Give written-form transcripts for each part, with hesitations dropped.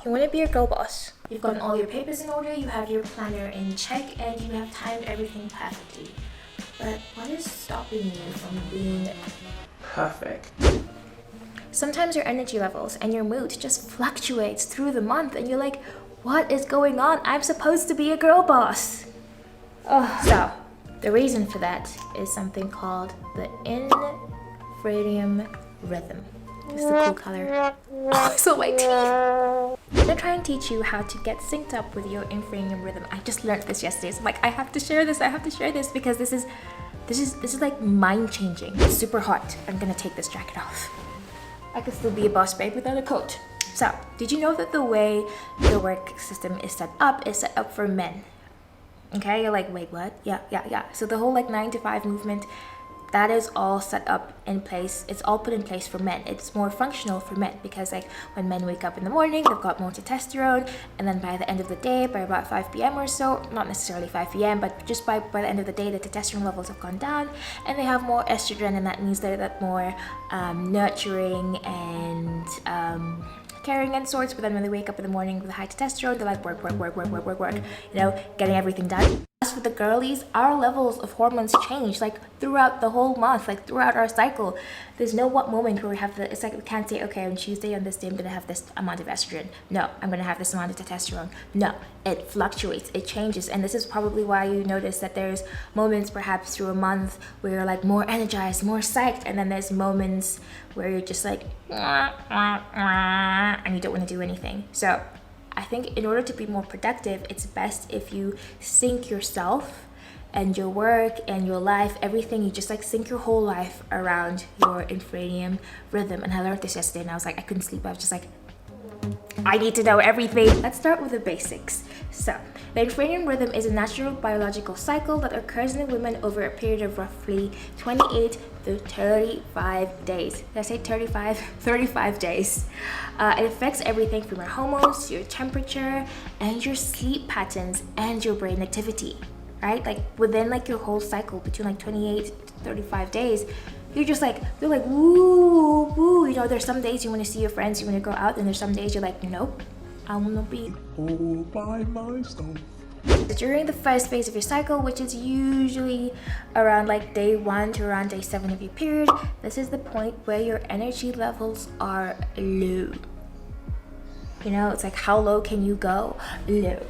You want to be a girl boss. You've gotten all your papers in order, you have your planner in check, and you have timed everything perfectly. But what is stopping you from being perfect? Sometimes your energy levels and your mood just fluctuates through the month and you're like, what is going on? I'm supposed to be a girl boss. Oh, so the reason for that is something called the infradian rhythm. It's the cool color. Oh, so my teeth. I'm gonna try and teach you how to get synced up with your infradian rhythm. I just learned this yesterday, so I'm like, I have to share this because this is like mind changing. It's super hot. I'm gonna take this jacket off. I could still be a boss babe without a coat. So, did you know that the way the work system is set up for men? Okay, you're like, wait, what? Yeah. So the whole like 9 to 5 movement, that is all set up in place. It's all put in place for men. It's more functional for men because like when men wake up in the morning, they've got more testosterone, and then by the end of the day, by about 5 p.m. or so, not necessarily 5 p.m., but just by the end of the day, the testosterone levels have gone down and they have more estrogen, and that means they're that more nurturing and caring and sorts. But then when they wake up in the morning with high testosterone, they're like work, you know, getting everything done. As for the girlies, our levels of hormones change like throughout the whole month, like throughout our cycle. There's no one moment where we have it's like we can't say, okay, on Tuesday on this day I'm gonna have this amount of estrogen. No, I'm gonna have this amount of testosterone. No, it fluctuates, it changes, and this is probably why you notice that there's moments perhaps through a month where you're like more energized, more psyched, and then there's moments where you're just like and you don't want to do anything. So I think in order to be more productive, it's best if you sync yourself and your work and your life, everything. You just like sync your whole life around your infradian rhythm. And I learned this yesterday and I was like, I couldn't sleep. I was just like, I need to know everything. Let's start with the basics. So, the infradian rhythm is a natural biological cycle that occurs in women over a period of roughly 28 to 35 days. Did I say 35? 35 days. It affects everything from your hormones, your temperature, and your sleep patterns, and your brain activity, right? Like within like your whole cycle between like 28 to 35 days, you're just like, you're like, woo, you know, there's some days you want to see your friends, you want to go out, and there's some days you're like, nope, I want to be all by myself. During the first phase of your cycle, which is usually around like day 1 to around day 7 of your period, this is the point where your energy levels are low. You know, it's like, how low can you go? Low.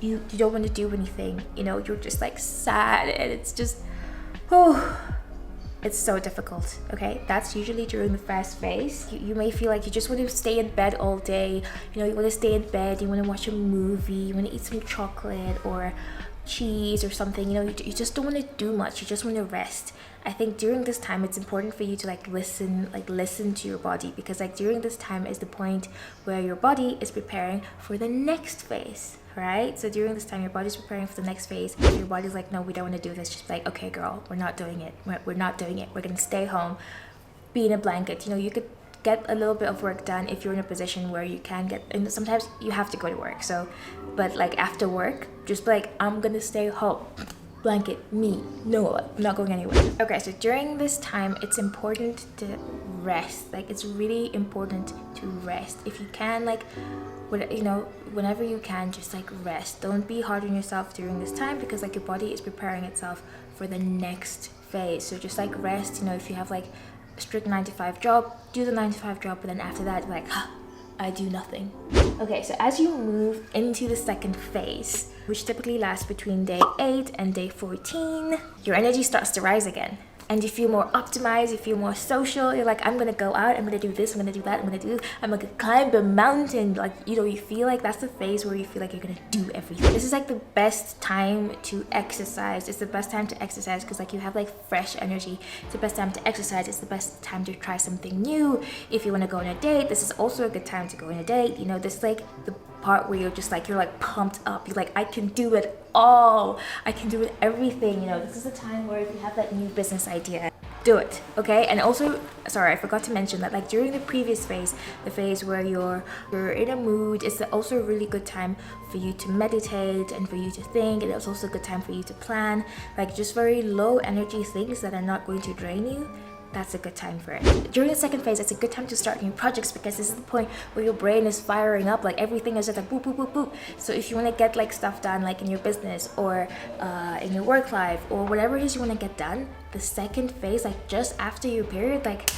You don't want to do anything, you know, you're just like sad, and it's just, it's so difficult. Okay, that's usually during the first phase. You may feel like you just want to stay in bed all day. You know, you want to stay in bed, you want to watch a movie, you want to eat some chocolate or cheese or something. You know, you just don't want to do much, you just want to rest. I think during this time it's important for you to like listen to your body, because like during this time is the point where your body is preparing for the next phase, right? So during this time your body's preparing for the next phase. If your body's like, no, we don't want to do this, just like, okay girl, we're not doing it, we're not doing it, we're gonna stay home, be in a blanket. You know, you could get a little bit of work done if you're in a position where you can get, and sometimes you have to go to work, so but like after work, just be like, I'm gonna stay home, blanket, me, no, I'm not going anywhere. Okay, so during this time it's important to rest. Like it's really important to rest. If you can, like, you know, whenever you can, just like rest. Don't be hard on yourself during this time, because like your body is preparing itself for the next phase. So just like rest. You know, if you have like a strict 9 to 5 job, do the 9 to 5 job, but then after that like, I do nothing. Okay, so as you move into the second phase, which typically lasts between day 8 and day 14, your energy starts to rise again. And you feel more optimized, you feel more social. You're like, I'm gonna go out, I'm gonna do this, I'm gonna do that, I'm gonna climb a mountain. Like, you know, you feel like that's the phase where you feel like you're gonna do everything. This is like the best time to exercise. It's the best time to exercise because like you have like fresh energy. It's the best time to exercise. It's the best time to try something new. If you wanna go on a date, this is also a good time to go on a date. You know, this is like the part where you're just like, you're like pumped up. You're like, I can do it all. I can do it everything. You know, this is the time where if you have that new business idea, do it, okay? And also, sorry, I forgot to mention that like during the previous phase, the phase where you're in a mood, it's also a really good time for you to meditate and for you to think, and it's also a good time for you to plan, like just very low energy things that are not going to drain you. that's a good time for it. During the second phase, it's a good time to start new projects because this is the point where your brain is firing up, like everything is just like boop, boop, boop, boop. So if you want to get like stuff done, like in your business or in your work life or whatever it is you want to get done, the second phase, like just after your period, like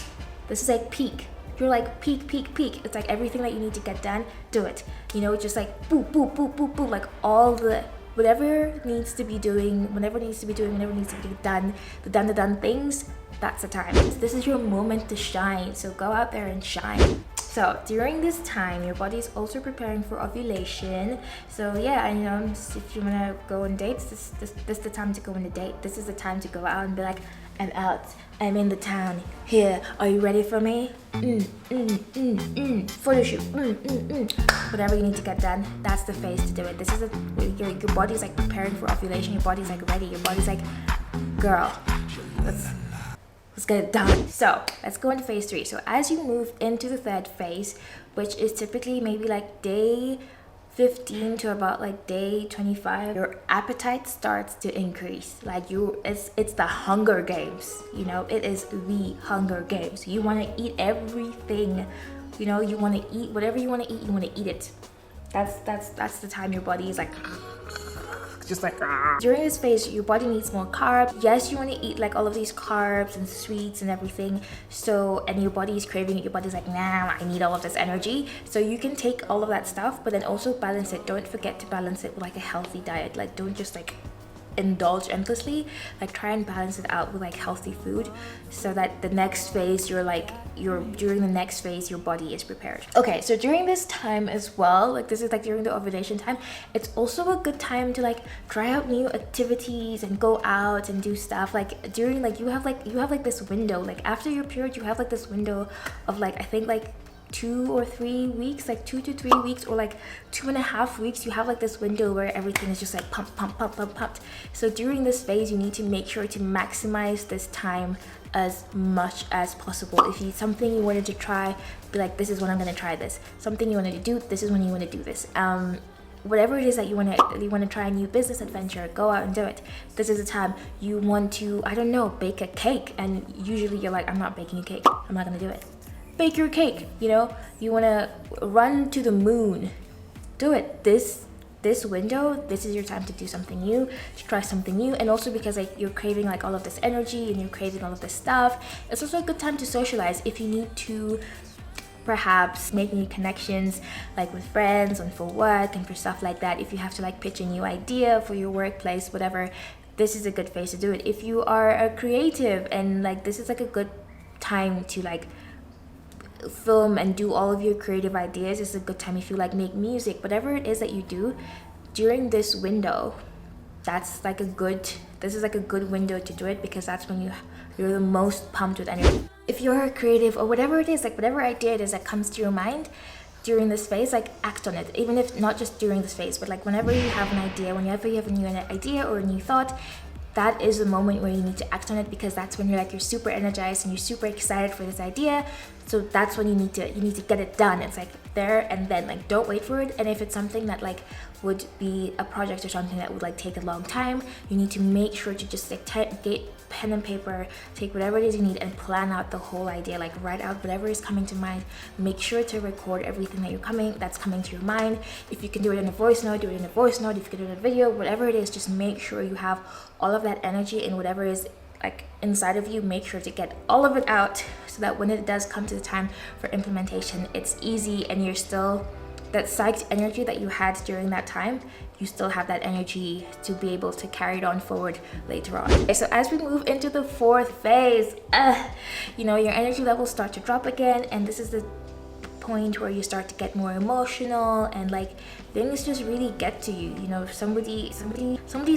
this is like peak. You're like peak, peak, peak. It's like everything that you need to get done, do it. You know, just like boop, boop, boop, boop, boop, like all the whatever needs to be doing, whenever needs to be doing, whenever needs to be done, the done things, that's the time. This is your moment to shine. So go out there and shine. So during this time, your body is also preparing for ovulation. So yeah, you know, if you wanna go on dates, this is the time to go on a date. This is the time to go out and be like, I'm out. I'm in the town. Here, are you ready for me? Photo shoot. Whatever you need to get done, that's the phase to do it. This is your body's like preparing for ovulation. Your body's like ready. Your body's like, girl, let's get it done. So let's go into phase 3. So as you move into the third phase, which is typically maybe like day 15 to about like day 25, your appetite starts to increase. Like it's the Hunger Games, you know, it is the Hunger Games. You want to eat everything, you know, you want to eat whatever you want to eat, you want to eat it. That's the time your body is like just like during this phase, your body needs more carbs. Yes, you want to eat like all of these carbs and sweets and everything, so, and your body is craving it. Your body's like, nah, I need all of this energy. So you can take all of that stuff, but then also balance it. Don't forget to balance it with like a healthy diet. Like don't just like indulge endlessly. Like try and balance it out with like healthy food, so that the next phase during the next phase your body is prepared. Okay, so during this time as well, like this is like during the ovulation time, it's also a good time to like try out new activities and go out and do stuff. Like during like you have like this window, like after your period you have like this window of like, I think like 2 or 3 weeks, like 2 to 3 weeks, or like 2.5 weeks. You have like this window where everything is just like pumped. So during this phase you need to make sure to maximize this time as much as possible. If it's something you wanted to try, be like, this is when I'm gonna try this. Something you wanted to do, this is when you want to do this. Whatever it is that you want to try a new business adventure, go out and do it. This is the time you want to, I don't know, bake a cake, and usually you're like, I'm not baking a cake, I'm not gonna do it. Bake your cake, you know, you want to run to the moon, do it. This window, this is your time to do something new, to try something new. And also because like you're craving like all of this energy and you're craving all of this stuff, it's also a good time to socialize. If you need to perhaps make new connections like with friends and for work and for stuff like that, if you have to like pitch a new idea for your workplace, whatever, this is a good phase to do it. If you are a creative, and like this is like a good time to like film and do all of your creative ideas. It's a good time if you like make music, whatever it is that you do during this window, that's like this is like a good window to do it, because that's when you're the most pumped with energy. If you're a creative or whatever it is, like whatever idea it is that comes to your mind during this phase, like act on it. Even if not just during this phase, but like whenever you have an idea, whenever you have a new idea or a new thought, that is the moment where you need to act on it, because that's when you're super energized and you're super excited for this idea. So that's when you need to get it done. It's like there and then, like don't wait for it. And if it's something that like would be a project or something that would like take a long time, you need to make sure to just like get pen and paper, take whatever it is you need and plan out the whole idea. Like write out whatever is coming to mind. Make sure to record everything that's coming to your mind. If you can do it in a voice note, do it in a voice note. If you can do it in a video, whatever it is, just make sure you have all of that energy and whatever is like inside of you. Make sure to get all of it out, so that when it does come to the time for implementation, it's easy and you're still, that psyched energy that you had during that time, you still have that energy to be able to carry it on forward later on. Okay, so as we move into the fourth phase, you know, your energy levels start to drop again, and this is the point where you start to get more emotional and like things just really get to you. You know, somebody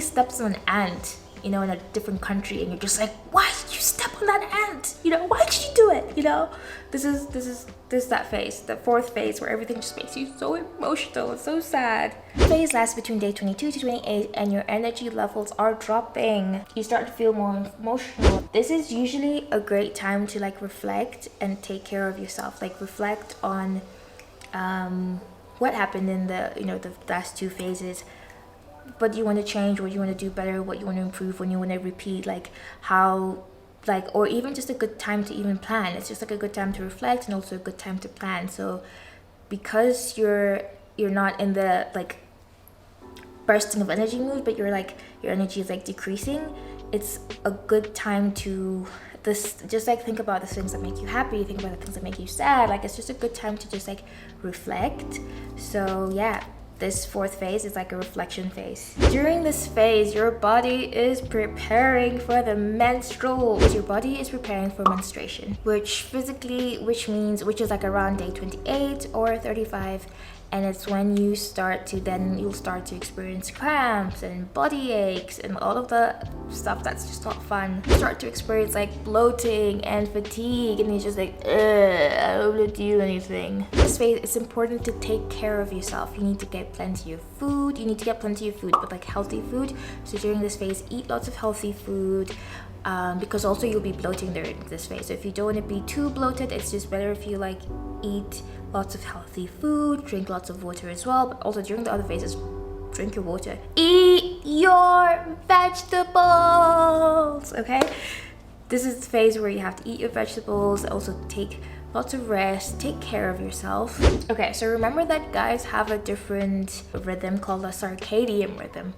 steps on an ant, you know, in a different country, and you're just like, why did you step on that ant? You know, why did you do it? You know, this is that phase, the fourth phase, where everything just makes you so emotional and so sad. The phase lasts between day 22 to 28, and your energy levels are dropping. You start to feel more emotional. This is usually a great time to like reflect and take care of yourself. Like reflect on what happened in the last two phases. What you want to change, what you want to do better, what you want to improve, when you want to repeat, like how like, or even just a good time to even plan. It's just like a good time to reflect and also a good time to plan. So because you're not in the like bursting of energy mood, but you're like, your energy is like decreasing, it's a good time to just like think about the things that make you happy, think about the things that make you sad. Like, it's just a good time to just like reflect. So yeah, this fourth phase is like a reflection phase. During this phase, your body is preparing for the menstrual. Your body is preparing for menstruation, which is like around day 28 or 35. And it's when you'll start to experience cramps and body aches and all of the stuff that's just not fun. You start to experience like bloating and fatigue, and you're just like, I don't want to do anything. This phase, it's important to take care of yourself. You need to get plenty of food. But like healthy food. So during this phase, eat lots of healthy food. Because also you'll be bloating during this phase. So if you don't want to be too bloated, it's just better if you like eat lots of healthy food, drink lots of water as well. But also during the other phases, drink your water. Eat your vegetables, okay? This is the phase where you have to eat your vegetables, also take lots of rest, take care of yourself. Okay, so remember that guys have a different rhythm called a circadian rhythm,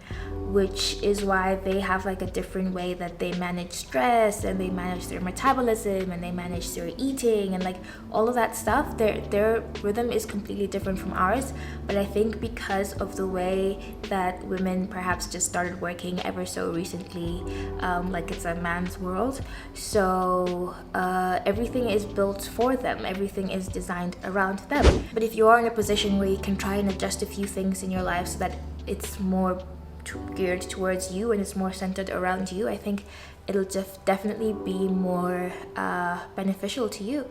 which is why they have like a different way that they manage stress, and they manage their metabolism, and they manage their eating, and like all of that stuff. Their rhythm is completely different from ours. But I think because of the way that women perhaps just started working ever so recently, like it's a man's world, so everything is built for them. Everything is designed around them. But if you are in a position where you can try and adjust a few things in your life so that it's more geared towards you and it's more centered around you, I think it'll just definitely be more beneficial to you.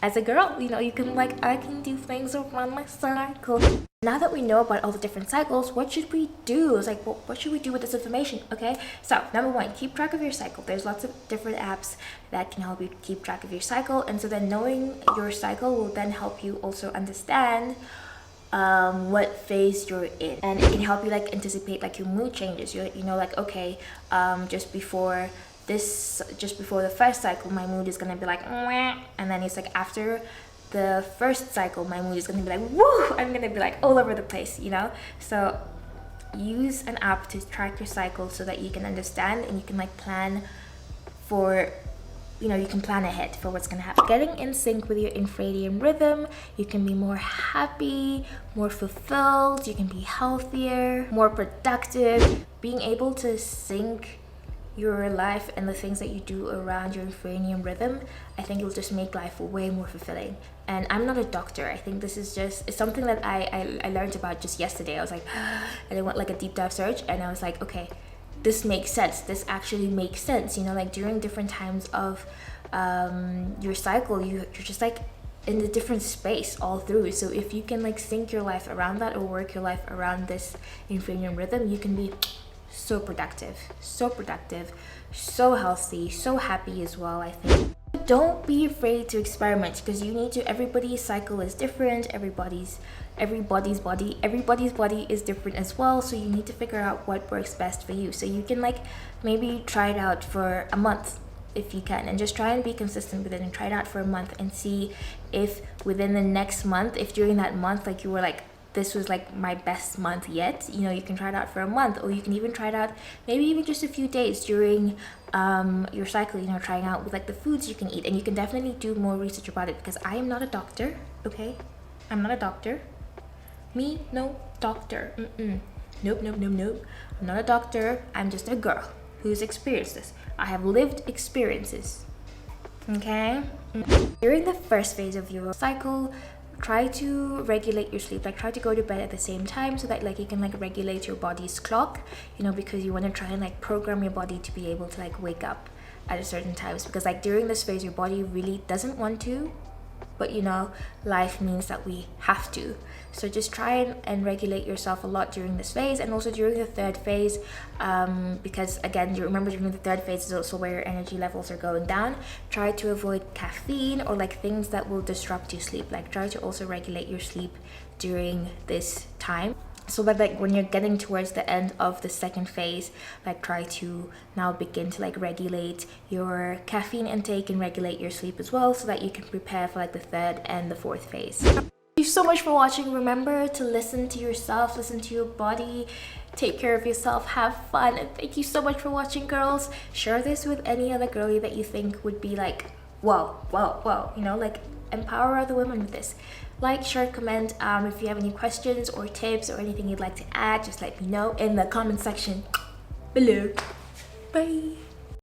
As a girl, you know, you can like, I can do things around my cycle. Now that we know about all the different cycles, what should we do? It's like, well, what should we do with this information? Okay, so number one, keep track of your cycle. There's lots of different apps that can help you keep track of your cycle. And so then knowing your cycle will then help you also understand what phase you're in, and it can help you like anticipate like your mood changes. You know, like, okay, just before the first cycle, my mood is gonna be like, mwah. And then it's like after the first cycle, my mood is gonna be like, woo, I'm gonna be like all over the place, you know. So use an app to track your cycle so that you can understand, and you can like plan for, you know, you can plan ahead for what's gonna happen. Getting in sync with your infradian rhythm, you can be more happy, more fulfilled, you can be healthier, more productive. Being able to sync your life and the things that you do around your infradian rhythm, I think it will just make life way more fulfilling. And I'm not a doctor. I think this is just, it's something that I learned about just yesterday. I was like, and I went like a deep dive search, and I was like, okay, this makes sense. This actually makes sense. You know, like during different times of your cycle, you're just like in a different space all through. So if you can like sync your life around that, or work your life around this infradian rhythm, you can be so productive, so healthy, so happy as well, I think. Don't be afraid to experiment, because you need to. Everybody's cycle is different. Everybody's body is different as well. So you need to figure out what works best for you. So you can like maybe try it out for a month if you can, and just try and be consistent with it, and try it out for a month and see if within the next month, if during that month like you were like, this was like my best month yet, you know, you can try it out for a month, or you can even try it out maybe even just a few days during your cycle, you know, trying out with like the foods you can eat. And you can definitely do more research about it, because I am not a doctor, okay? I'm not a doctor. Me, no doctor. Nope. I'm not a doctor. I'm just a girl who's experienced this. I have lived experiences, okay? During the first phase of your cycle, try to regulate your sleep. Like, try to go to bed at the same time, so that like you can like regulate your body's clock, you know, because you want to try and like program your body to be able to like wake up at a certain times, because like during this phase your body really doesn't want to, but you know, life means that we have to. So just try and regulate yourself a lot during this phase, and also during the third phase, because again, you remember during the third phase is also where your energy levels are going down. Try to avoid caffeine or like things that will disrupt your sleep. Like, try to also regulate your sleep during this time. So that like when you're getting towards the end of the second phase, like try to now begin to like regulate your caffeine intake and regulate your sleep as well, so that you can prepare for like the third and the fourth phase. Thank you so much for watching. Remember to listen to yourself, listen to your body, take care of yourself, have fun, and thank you so much for watching, girls. Share this with any other girlie that you think would be like, wow, you know, like empower other women with this. Like, share, comment. If you have any questions or tips or anything you'd like to add, just let me know in the comment section below. Bye.